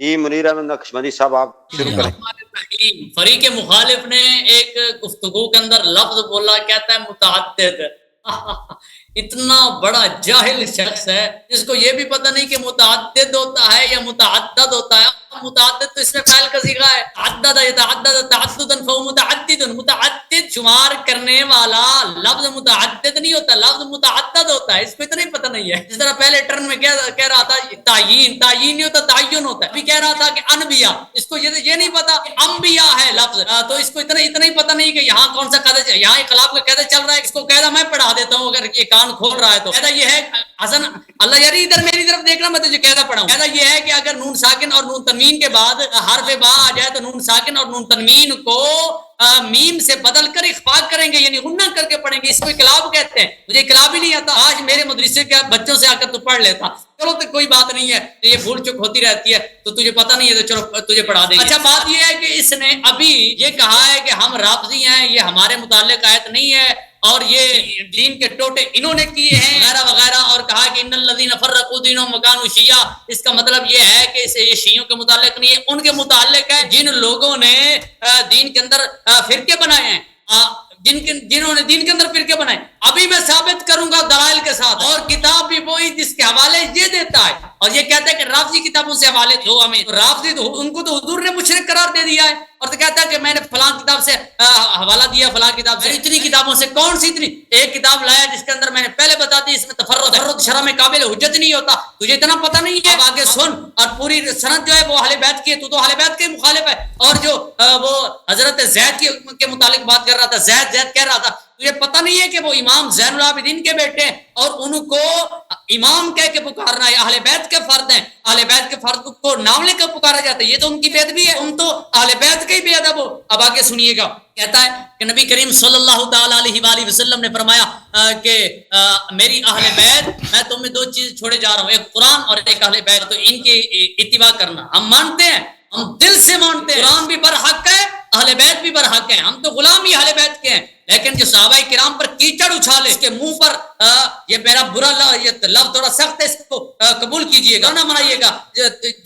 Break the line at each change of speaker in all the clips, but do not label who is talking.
جی منیر احمد نقشبندی صاحب آپ شروع کریں۔
فریق مخالف نے ایک گفتگو کے اندر لفظ بولا، کہتا ہے متعدد۔ اتنا بڑا جاہل شخص ہے جس کو یہ بھی پتہ نہیں کہ متعدد ہوتا ہے یا متعدد ہوتا ہے۔ متعدد تو اس میں فاعل کا صیغہ ہے، تعدد یتعدد تعددا فهو متعدد، متعدد شمار کرنے والا لفظ متعدد نہیں ہوتا، لفظ متعدد ہوتا ہے۔ اس کو اتنا ہی پتہ نہیں ہے۔ جس طرح پہلے ٹرن میں کہہ رہا تھا تعیین، تعیین نہیں ہوتا تعین ہوتا ہے۔ ابھی کہہ رہا تھا کہ انبیاء، اس کو یہ نہیں پتا کہ انبیاء ہے لفظ، تو اس کو اتنا ہی پتہ نہیں کہ یہاں کون سا قاعدہ، یہاں انقلاب کا قاعدہ چل رہا ہے۔ اس کو قاعدہ میں پڑھا دیتا ہوں اگر یہ کان کھول رہا ہے تو۔ قاعدہ یہ ہے حسن اللہ یاری ادھر میری طرف دیکھنا، میں تجھے قاعدہ پڑھاؤں۔ قاعدہ یہ ہے کہ اگر نون ساکن اور نون تنوین کے بعد حرف با آ جائے تو نون ساکن اور نون تنوین کو میم سے بدل کر اخفا کریں گے، یعنی غنہ کر کے پڑھیں گے۔ اس کو انقلاب کہتے ہیں۔ مجھے انقلاب ہی نہیں آتا، آج میرے مدرسے کے بچوں سے آ کر تو پڑھ لیتا۔ چلو تو کوئی بات نہیں ہے، یہ بھول چک ہوتی رہتی ہے، تو تجھے پتہ نہیں ہے تو چلو تجھے پڑھا دیں گے۔ اچھا بات یہ ہے کہ اس نے ابھی یہ کہا ہے کہ ہم رافضی ہیں، یہ ہمارے متعلق آیت نہیں ہے، اور یہ دین کے ٹوٹے انہوں نے کیے ہیں وغیرہ وغیرہ، اور کہا کہ ان الذین فرقوا دینہم وکانوا شیعا۔ اس کا مطلب یہ ہے کہ اسے یہ شیعوں کے متعلق نہیں ہے، ان کے متعلق ہے جن لوگوں نے دین کے اندر فرقے بنائے ہیں، جنہوں نے دین کے اندر فرقے بنائے۔ ابھی میں ثابت کروں گا دلائل کے ساتھ، اور کتاب بھی وہی جس کے حوالے یہ دیتا ہے، اور یہ کہتا ہے کہ رافضی کتابوں سے حوالے دو ہمیں۔ رافضی تو ان کو تو حضور نے مشرک قرار دے دیا ہے، اور تو کہتا ہے کہ میں نے فلاں کتاب سے حوالہ دیا، فلاں کتاب سے۔ اتنی کتابوں سے کون سی اتنی؟ ایک کتاب لایا جس کے اندر میں نے پہلے بتا دی اس میں تفرد شرح میں قابل حجت نہیں ہوتا۔ تجھے اتنا پتہ نہیں ہے؟ اب آگے سن، اور پوری سند جو ہے وہ اہل بیت کی ہے، تو اہل بیت کے مخالف ہے۔ اور جو وہ حضرت زید کے متعلق بات کر رہا تھا، زید کہہ رہا تھا، تجھے پتہ نہیں ہے کہ وہ امام زین العابدین کے بیٹے ہیں، اور ان کو امام کہہ کے پکارنا ہے، اہل بیت کے فرد ہیں، اہل بیت کے فرد کو نام لے کر پکارا جاتا ہے، یہ تو ان کی بے ادبی ہے۔ تم تو اہل بیت کے ہی بے ادب ہو۔ اب آگے سنیے گا، کہتا ہے کہ نبی کریم صلی اللہ تعالی علیہ وآلہ وسلم نے فرمایا کہ میری اہل بیت، میں تمہیں دو چیز چھوڑے جا رہا ہوں، ایک قرآن اور ایک اہل بیت، تو ان کی اتباع کرنا۔ ہم مانتے ہیں، ہم دل سے مانتے ہیں، قرآن بھی برحق ہے، اہل بیت بھی برحق ہیں، ہم تو غلام ہی اہل بیت کے ہیں۔ لیکن جو صحابہ کرام پر کیچڑ اچھالے، اس کے منہ پر یہ میرا برا لفظ تھوڑا سخت ہے، اس کو قبول کیجئے گا، نہ منائیے گا،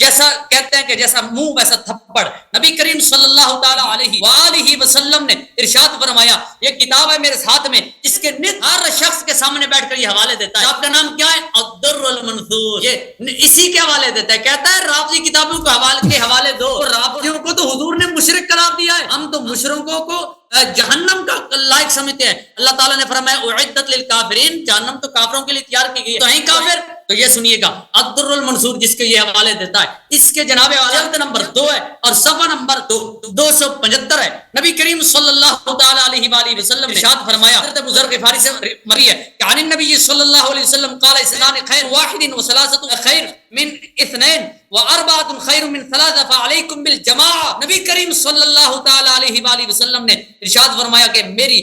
جیسا کہتے ہیں کہ جیسا منہ ویسا تھپڑ۔ نبی کریم صلی اللہ تعالی علیہ وآلہ وسلم نے ارشاد فرمایا، یہ کتاب ہے میرے ساتھ میں، اس کے نت ہر شخص کے سامنے بیٹھ کر یہ حوالے دیتا ہے۔ آپ کا نام کیا ہے؟ الدر المنثور، یہ اسی کے حوالے دیتا ہے، کہتا ہے رافضی کتابوں کے حوالے دو۔ رافضیوں کو تو حضور نے مشرک قرار دیا ہے، ہم تو مشرکوں کو جہنم کا لائق سمجھتے ہیں۔ اللہ تعالیٰ نے فرمایا اعدت للکافرین، جہنم تو کافروں کے لیے تیار کی گئی ہے، تو ہیں کافر؟ تو یہ سنیے گا، الدر المنصور جس کے یہ حوالے دیتا ہے، اس کے جناب جلد نمبر 2 ہے اور صفحہ نمبر 275 ہے۔ نبی کریم صلی اللہ تعالی علیہ وآلہ وسلم نے ارشاد فرمایا، حضرت ابو ذر غفاری سے مروی ہے کہ عن النبی صلی اللہ علیہ وسلم قال اثنان خیر واحد وثلاثه خیر من اثنين واربعه خیر من ثلاثه فعليكم بالجماعه۔ نبی کریم صلی اللہ تعالی علیہ وآلہ وسلم نے ارشاد فرمایا کہ میری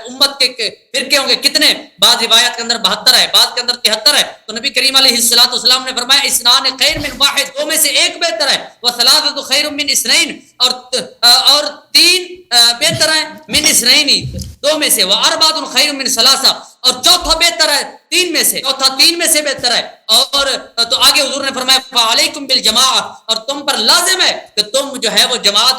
امت کے فرقے ہوں گے کتنے؟ بعض روایات کے اندر 72 ہے، بعض کے اندر 73 ہے۔ تو نبی کریم علیہ الصلوۃ والسلام نے فرمایا اثنان خیر من واحد، دو میں سے ایک بہتر ہے، وثلاثه خیر من اثنين، اور 3 بہتر ہیں، من اثنين دو میں سے، واربعه خیر من ثلاثه، اور چوتھا بہتر ہے 3 میں سے، چوتھا 3 میں سے بہتر ہے۔ اور تو آگے حضور نے فرمایا فعلیکم بالجماعہ، اور تم پر لازم ہے کہ تم جو ہے وہ جماعت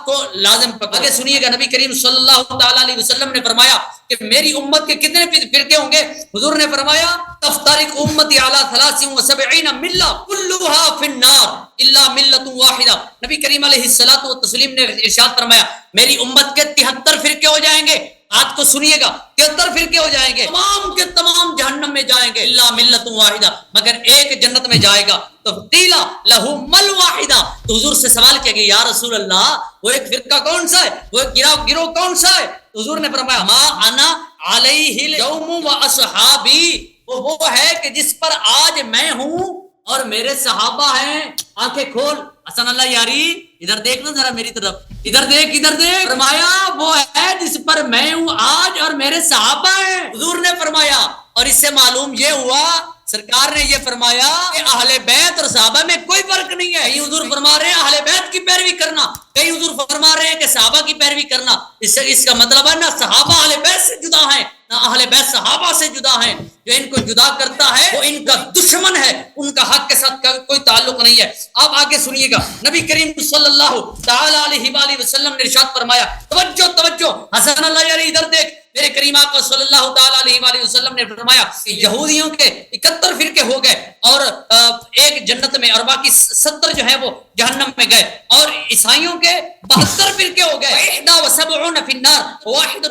کو لازم پکڑو۔ آگے سنیے گا، نبی کریم صلی اللہ تعالی علیہ وسلم نے فرمایا کہ میری امت کے کتنے فرقے ہوں گے؟ حضور نے فرمایا تفترق امتی علی 73 ملہ کلها فی النار الا ملۃ واحدہ۔ نبی کریم علیہ الصلوۃ والتسلیم نے ارشاد فرمایا میری امت کے 73 فرقے ہو جائیں گے۔ بات کو سنیے گا، 73 فرقے ہو جائیں گے، تمام کے تمام جہنم میں جائیں گے، الا ملۃ واحدہ، مگر ایک جنت میں جائے گا۔ تو قیل لہ مل واحدہ، تو حضور سے سوال کیا گیا یا رسول اللہ وہ ایک فرقہ کون سا ہے، وہ ایک گروہ کون سا ہے؟ حضور نے فرمایا ما انا علیہ اليوم واصحابی، وہ ہے کہ جس پر آج میں ہوں اور میرے صحابہ ہیں۔ آنکھیں کھول حسن اللہ یاری، ادھر دیکھنا ذرا میری طرف، ادھر دیکھ فرمایا وہ ہے جس پر میں ہوں آج اور میرے صحابہ ہیں۔ حضور نے فرمایا، اور اس سے معلوم یہ ہوا، سرکار نے یہ فرمایا کہ اہل بیت اور صحابہ میں کوئی فرق نہیں ہے۔ یہ حضور فرما رہے ہیں اہل بیت کی کی پیروی کرنا. کئی حضور فرما رہے ہیں کہ صحابہ کی پیروی کرنا. اس کا مطلب ہے نہ صحابہ اہل بیت سے جدا ہیں نہ اہل بیت صحابہ سے جدا ہیں. جو ان کو جدا کرتا ہے وہ ان کا دشمن ہے, ان کا حق کے ساتھ کوئی تعلق نہیں ہے. آپ آگے سنیے گا, نبی کریم صلی اللہ تعالی علیہ وآلہ وسلم نے ارشاد فرمایا, توجہ توجہ حسن اللہ علیہ ادھر دیکھ. میرے کریم آقا صلی اللہ تعالی علیہ وآلہ وسلم نے فرمایا کہ یہودیوں کے 71 فرقے ہو گئے اور ایک جنت میں اور باقی 70 جو ہیں وہ جہنم میں گئے, اور عیسائیوں کے 72 فرقے ہو گئے. 71 فی النار واحد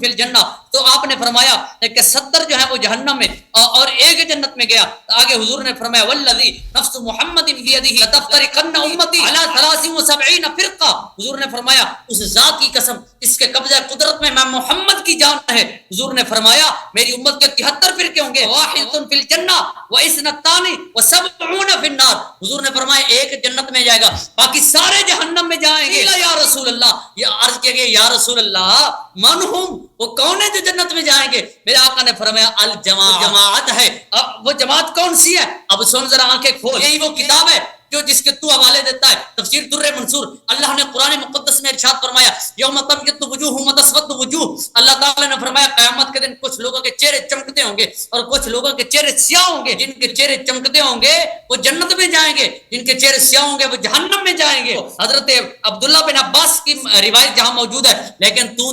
فی الجنہ. تو آپ نے فرمایا کہ 70 جو ہیں وہ جہنم میں اور ایک جنت میں گیا. آگے حضور نے فرمایا والذی نفس محمد بیدہ لتفترقن امتی علی 73 فرقہ. حضور نے فرمایا اس ذات کی قسم اس کے قبضہ قدرت میں محمد کی جان ہے. حضور نے فرمایا میری امت کے 73 فرقے ہوں گے, واحد فی الجنہ واثنتان وسبعون فی النار. حضور نے فرمایا ایک جنت میں جائے گا, باقی سارے جہنم میں جائیں گے. یا رسول اللہ, یہ عرض کیا گیا یا رسول اللہ من ہم, وہ کون ہے جو جنت میں جائیں گے؟ میرے آقا نے فرمایا الجماعت ہے. اب وہ جماعت کون سی ہے؟ اب سن ذرا آنکھیں کھول, یہی وہ کتاب ہے جو جس کے تو حوالے دیتا ہے, تفسیر در منصور. اللہ نے قرآن مقدس میں ارشاد فرمایا یوم تبیض وجوہ وتسود وجوہ. اللہ تعالی نے فرمایا قیامت کے دن کچھ لوگوں کے چہرے چمکتے ہوں گے اور کچھ لوگوں کے چہرے سیاہ ہوں گے. جن کے چہرے چمکتے ہوں گے وہ جنت میں جائیں گے, جن کے چہرے سیاہ ہوں گے وہ جہنم میں جائیں گے. حضرت عبداللہ بن عباس کی روایت جہاں موجود ہے, لیکن تو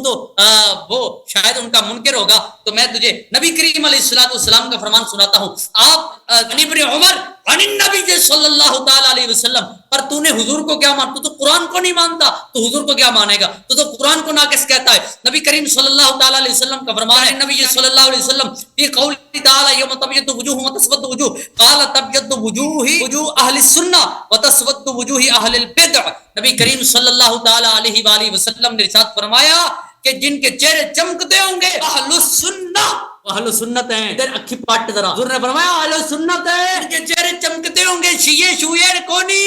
وہ شاید ان کا منکر ہوگا, تو میں تجھے نبی کریم علیہ الصلوۃ والسلام کا فرمان سناتا ہوں. آپ ابن عمر عن النبی صلی اللہ تعالی علیہ وسلم, پر تو نے حضور کو کیا مان, تو قرآن کو نہیں مانتا تو حضور کو کیا مانے گا, تو قرآن کو ناقص کہتا ہے. نبی کریم صلی اللہ تعالی علیہ وسلم کا فرمان ہے, نبی صلی اللہ علیہ وسلم فی قول تعالی یوم تبیض وجوہ وتسود وجوہ قال تبیض وجوہ اہل السنہ وتسود وجوہ اہل البدع. نبی کریم صلی اللہ تعالی علیہ وآلہ وسلم نے ارشاد فرمایا کہ جن کے چہرے چمکتے ہوں گے اہل السنہ, اہل سنت ہیں. ادھر اکھی پاٹ ذرا, حضور نے فرمایا اہل سنت ہیں, ان کے چہرے چمکتے ہوں گے. شیعہ شویر کونی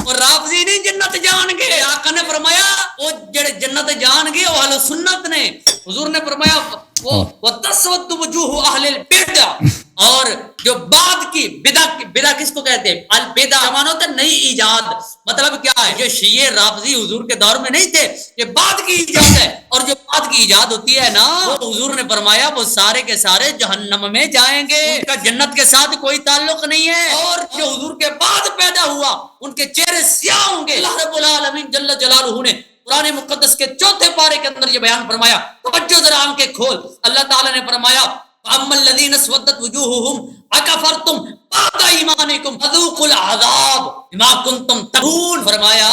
اور رافضی نہیں جنت جان گے. آقا نے فرمایا وہ جڑے جنت جان گے وہ اہل سنت نے. حضور نے فرمایا وہ تسود وجوہ اہل البدع, اور جو بعد کی بدع کس کو کہتے ہیں؟ البدع معنی ہوتا ہے نئی ایجاد. مطلب کیا ہے, جو شیعہ رافضی حضور کے دور میں نہیں تھے, یہ بعد کی ایجاد ہے, اور جو بعد کی ایجاد ہوتی ہے نا, وہ حضور نے فرمایا وہ سارے کے سارے جہنم میں جائیں گے, ان کا جنت کے ساتھ کوئی تعلق نہیں ہے. اور جو حضور کے بعد پیدا ہوا ان کے چہرے سیاہ ہوں گے. اللہ رب العالمین جل جلالہ نے قرآن مقدس کے 4 پارے کے اندر یہ بیان فرمایا. توجہ ذرا آنکھیں کھول. اللہ تعالی نے فرمایا اما الذین اسودت وجوہہم اکفرتم بعد ایمانکم فذوقوا العذاب بما کنتم تکفرون. فرمایا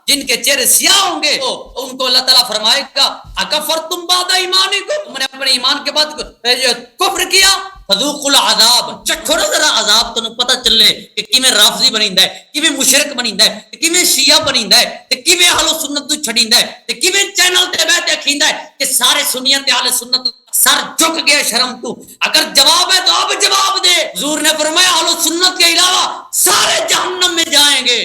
جن کے چہرے سیاہ ہوں گے تو ان کو اللہ تعالیٰ فرمائے گا اکفرتم بعد ایمانکم, تم نے اپنے ایمان کے بعد کفر کیا, فذوقوا العذاب, چکھو ذرا عذاب. تمہیں پتہ چلے کہ کیویں رافضی بنیندا ہے, کیویں مشرک بنیندا ہے, کیویں شیعہ بنیندا ہے, تے کیویں اہل سنت تو چھڈیندا ہے, تے کیویں چینل تے بیٹھ کے کھیندا ہے کہ سارے سنیت اہل سنت سر جھک گیا. شرم تو, اگر جواب ہے تو اب جواب دے. حضور نے فرمایا اہل سنت کے علاوہ سارے جہنم میں جائیں گے.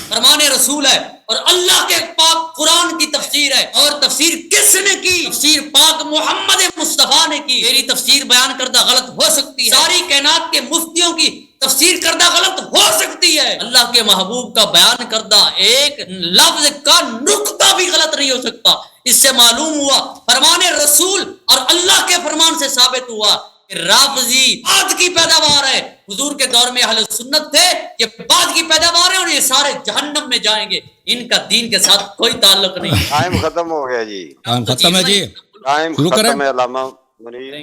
فرمان رسول ہے اور اللہ کے پاک قرآن کی تفسیر ہے. اور تفسیر کس نے کی؟ تفسیر پاک محمد مصطفیٰ نے کی. میری تفسیر بیان کردہ غلط ہو سکتی ہے, ساری کائنات کے مفتیوں کی تفسیر کردہ غلط ہو سکتی ہے, اللہ کے محبوب کا بیان کردہ ایک لفظ کا نقطہ بھی غلط نہیں ہو سکتا. اس سے معلوم ہوا فرمان رسول اور اللہ کے فرمان سے ثابت ہوا کہ رافضی بعد کی پیداوار ہے. حضور کے دور میں اہل سنت تھے, یہ بعد کی پیداوار ہے اور یہ سارے جہنم میں جائیں گے. ان کا دین کے ساتھ کوئی تعلق نہیں.
ٹائم ختم ہو گیا جی,
ٹائم ختم ہے جی,
ٹائم ختم ہے. علامہ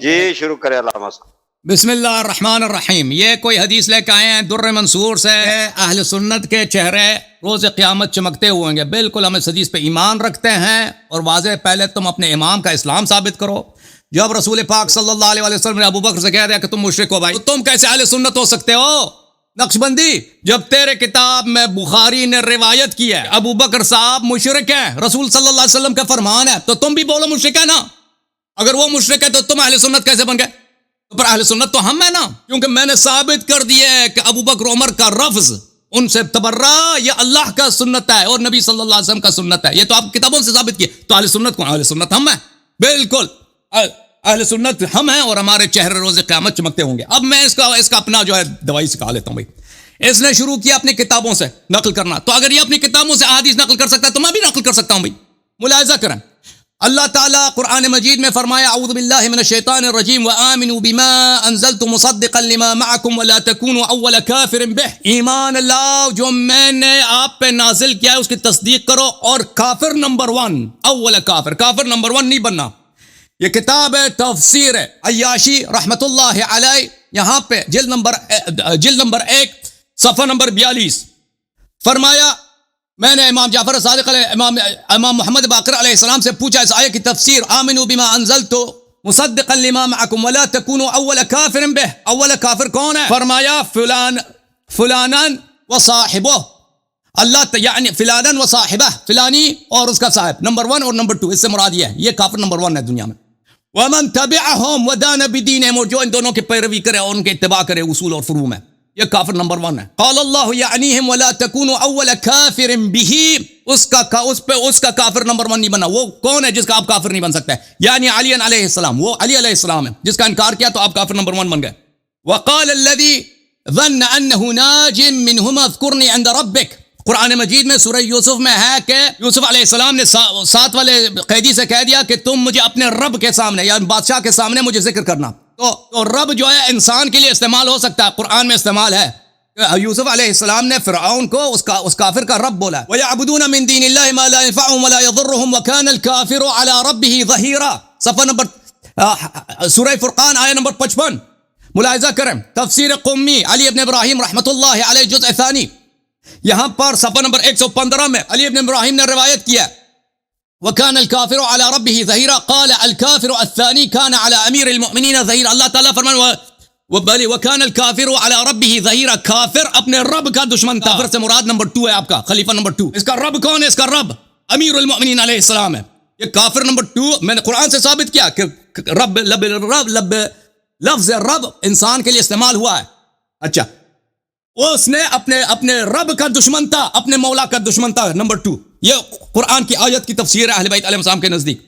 جی شروع کرے علامہ صاحب.
بسم اللہ الرحمن الرحیم. یہ کوئی حدیث لے کے آئے ہیں در منصور سے, اہل سنت کے چہرے روز قیامت چمکتے ہوئیں گے. بالکل ہم اس حدیث پہ ایمان رکھتے ہیں, اور واضح پہلے تم اپنے امام کا اسلام ثابت کرو. جب رسول پاک صلی اللہ علیہ وسلم نے ابو بکر سے کہہ دیا کہ تم مشرک ہو بھائی, تو تم کیسے اہل سنت ہو سکتے ہو؟ نقشبندی, جب تیرے کتاب میں بخاری نے روایت کی ہے ابو بکر صاحب مشرک ہیں, رسول صلی اللہ علیہ وسلم کا فرمان ہے, تو تم بھی بولو مشرک ہے نا. اگر وہ مشرک ہے تو تم اہل سنت کیسے بن گئے؟ پر اہل سنت تو ہم ہیں نا, کیونکہ میں نے ثابت کر دیا ہے کہ ابو بکر عمر کا رفض ان سے تبرہ یہ اللہ کا سنت ہے اور نبی صلی اللہ علیہ وسلم کا سنت ہے. یہ تو آپ کتابوں سے ثابت کیے. تو اہل سنت کون؟ اہل سنت ہم ہیں. بالکل اہل سنت ہم ہیں, اور ہمارے چہرے روز قیامت چمکتے ہوں گے. اب میں اس کا اپنا جو ہے دوائی سکھا لیتا ہوں بھائی. اس نے شروع کیا اپنی کتابوں سے نقل کرنا. تو اگر یہ اپنی کتابوں سے احادیث نقل کر سکتا ہے تو میں بھی نقل کر سکتا ہوں. بھائی ملاحظہ کریں, اللہ تعالیٰ قرآن مجید میں فرمایا اعوذ باللہ من الشیطان الرجیم وآمنوا بما انزلت مصدقا لما معکم ولا تکونوا اول کافر بہ. ایمان لاؤ جو میں نے آپ پہ نازل کیا ہے اس کی تصدیق کرو, اور کافر نمبر 1, اول کافر نمبر 1 نہیں بننا. یہ کتاب ہے تفسیر عیاشی رحمت اللہ علیہ, یہاں پہ جلد نمبر 1 صفحہ نمبر 42 فرمایا میں نے امام جعفر صادق علیہ امام محمد باقر علیہ السلام سے پوچھا اس آیت کی تفسیر, آمنوا بما انزلت مصدقا لما معکم ولا تکونوا اول کافر بہ. اول کافر کون ہے؟ فرمایا فلانا و صاحبہ, اللہ یعنی فلانا و صاحبہ, فلانی اور اس کا صاحب, نمبر 1 اور نمبر 2, اس سے مراد یہ ہے, یہ کافر نمبر 1 ہے دنیا میں. ومن تبعهم ودان بدینہم, اور جو ان دونوں کی پیروی کرے اور ان کے اتباع کرے اصول اور فروع میں, یہ کافر نمبر 1 ہے. قال اللہ یعنیہم ولا تکونوا اول کافر بہ, اس کا کافر نمبر 1 نہیں بنا. وہ کون ہے جس کا آپ کافر نہیں بن سکتے؟ یعنی علی علیہ السلام, وہ علی علیہ السلام ہے جس کا انکار کیا تو آپ کافر نمبر 1 بن گئے. وقال الذی ظن انہ ناج منہما اذکرنی عند ربک, قرآن مجید میں سورہ یوسف میں ہے کہ یوسف علیہ السلام نے 7 والے قیدی سے کہہ دیا کہ تم مجھے اپنے رب کے سامنے یا بادشاہ کے سامنے مجھے ذکر کرنا. تو رب جو ہے انسان کے لیے استعمال ہو سکتا ہے, قرآن میں استعمال ہے. یوسف علیہ السلام نے فرعون کو اس کافر کا رب بولا. وَيَعْبُدُونَ مِن دِينِ اللَّهِ مَا لَا يَنفَعُهُمْ وَلَا يَضُرُّهُمْ وَكَانَ الْكَافِرُ عَلَى رَبِّهِ ظَهِيرًا, صفحہ نمبر سورہ فرقان آیہ نمبر 55. ملاحظہ کریں تفسیر قمی علی ابن ابراہیم رحمۃ اللہ علیہ جزء ثانی, یہاں پر صفحہ نمبر 115 میں علی ابن ابراہیم نے روایت کیا وَكَانَ الْكَافِرُ عَلَى رَبِّهِ ظَهِيرًا قَالَ الْكَافِرُ الثَّانِي كَانَ عَلَى أَمِيرِ الْمُؤْمِنِينَ ظَهِيرًا. اللہ تعالیٰ فرمایا وَكَانَ الْكَافِرُ عَلَى رَبِّهِ ظَهِيرًا, کافر اپنے رب کا دشمن تھا. کافر سے مراد نمبر 2 ہے آپ کا خلیفہ نمبر 2. اس کا رب کون ہے؟ اس کا رب امیر المؤمنین علیہ السلام ہے. یہ کافر نمبر 2 میں نے قرآن سے ثابت کیا کہ لفظ رب انسان کے لیے استعمال ہوا ہے. اچھا, اس نے اپنے رب کا دشمن تھا, اپنے مولا کا دشمن تھا, نمبر 2. یہ قرآن کی آیت کی تفسیر ہے اہل بیت علیہ السلام کے نزدیک.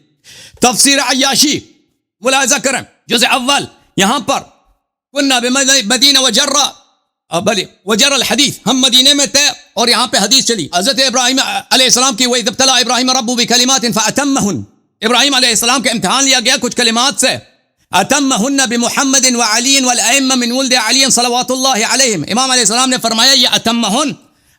تفسیر عیاشی ملاحظہ کریں جزء اول, یہاں پر کننا بمدینہ وجر الحدیث, ہم مدینے میں تھے اور یہاں پہ حدیث چلی حضرت ابراہیم علیہ السلام کی. وَإِذِ ابْتَلَىٰ إِبْرَاهِيمَ رَبُّهُ بِكَلِمَاتٍ فَأَتَمَّهُنَّ, ابراہیم علیہ السلام کا امتحان لیا گیا کچھ کلمات سے. اتمہن بمحمد وعلی والائمہ من ولد علی صلوات اللہ علیہم, امام علیہ السلام نے فرمایا یہ اتمہن,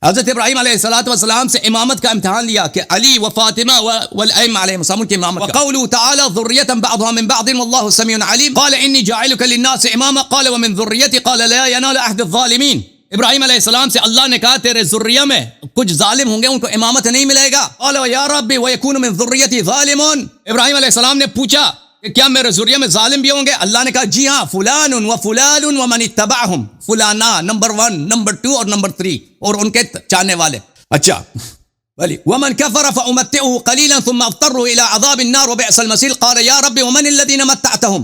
حضرت ابراہیم علیہ السلام سے امامت کا امتحان لیا کہ علی و فاطمہ والائمہ علیہم السلام کی امامت کا. وقوله تعالی ذریة بعضها من بعض والله سمیع علیم, قال انی جاعلک للناس اماما قال ومن ذریتی قال لا ينال عهد الظالمین. ابراہیم علیہ السلام سے اللہ نے کہا تیرے ذریہ میں کچھ ظالم ہوں گے, ان کو امامت نہیں ملے گا. قال یا ربی ویکون من ذریتی ظالمون, ابراہیم علیہ السلام نے پوچھا کہ کیا میرے ذریہ میں ظالم بھی ہوں گے؟ اللہ نے کہا جی ہاں, فلان و فلان و من اتبعہم, فلانا نمبر 1, نمبر 2 اور نمبر 3 اور ان کے چاہنے والے. اچھا بلی ومن کفر فامتعه قلیلا ثم اضطروا الى عذاب النار وبئس المصیر. قال یا رب ومن الذین متعتهم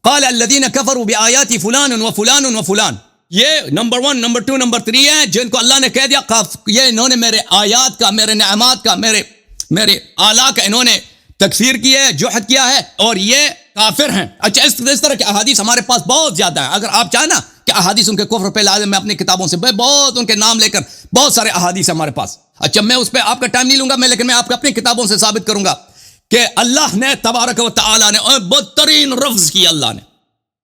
قال الذین کفروا بآیات فلان و فلان و فلان. یہ نمبر 1, نمبر 2, نمبر 3 ہیں جن کو اللہ نے کہہ دیا یہ انہوں نے میرے آیات کا, میرے نعمات کا, میرے آلہ کا انہوں نے تکفیر کی ہے, جوحد کیا ہے, اور یہ کافر ہیں. اچھا اس طرح کے احادیث ہمارے پاس بہت زیادہ ہیں. اگر آپ چاہیں نا کہ احادیث ان کے کفر پہ لازم, میں اپنی کتابوں سے بہت ان کے نام لے کر بہت سارے احادیث ہمارے پاس. اچھا میں اس پہ آپ کا ٹائم نہیں لوں گا لیکن میں آپ کو اپنی کتابوں سے ثابت کروں گا کہ اللہ نے تبارک و تعالی نے بدترین لفظ کی, اللہ نے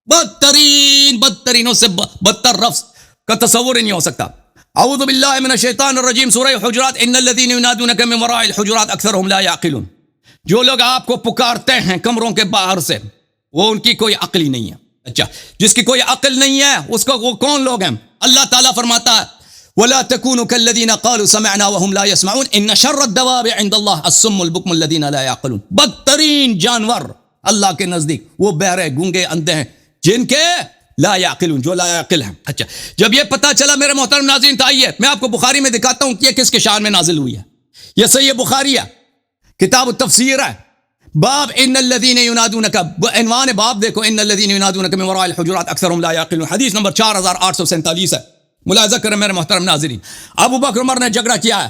بدترین اس سے بدتر لفظ کا تصور ہی نہیں ہو سکتا. اعوذ باللہ من الشیطان الرجیم, سورہ حجرات, ان الذین ینادونک من وراء الحجرات اکثرهم لا یعقلون. جو لوگ آپ کو پکارتے ہیں کمروں کے باہر سے وہ ان کی کوئی عقل ہی نہیں ہے. اچھا جس کی کوئی عقل نہیں ہے اس کو وہ کون لوگ ہیں؟ اللہ تعالیٰ فرماتا ہے وَلَا تَكُونُوا كَالَّذِينَ قَالُوا سَمِعْنَا وَهُمْ لَا يَسْمَعُونَ إِنَّ شَرَّ الدَّوَابِ عِندَ اللَّهِ الصُّمُّ الْبُكْمُ الَّذِينَ لَا يَعْقِلُونَ. بدترین جانور اللہ کے نزدیک وہ بہرے, گونگے, اندھے ہیں جن کے لا یعقلون, جو لا یعقل ہیں. اچھا جب یہ پتہ چلا میرے محترم ناظرین, آئیے میں آپ کو بخاری میں دکھاتا ہوں کہ یہ کس کے شان میں نازل ہوئی ہے. یہ صحیح بخاری ہے, کتاب التفسیر ہے, باب ان الذین ینادونک, عنوان باب دیکھو, ان الذین ینادونک من وراء الحجرات اکثرهم لا یعقلون, حدیث نمبر 4847 ہے. ملاحظہ کریں میرے محترم ناظرین, ابو بکر عمر نے جھگڑا کیا ہے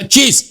25।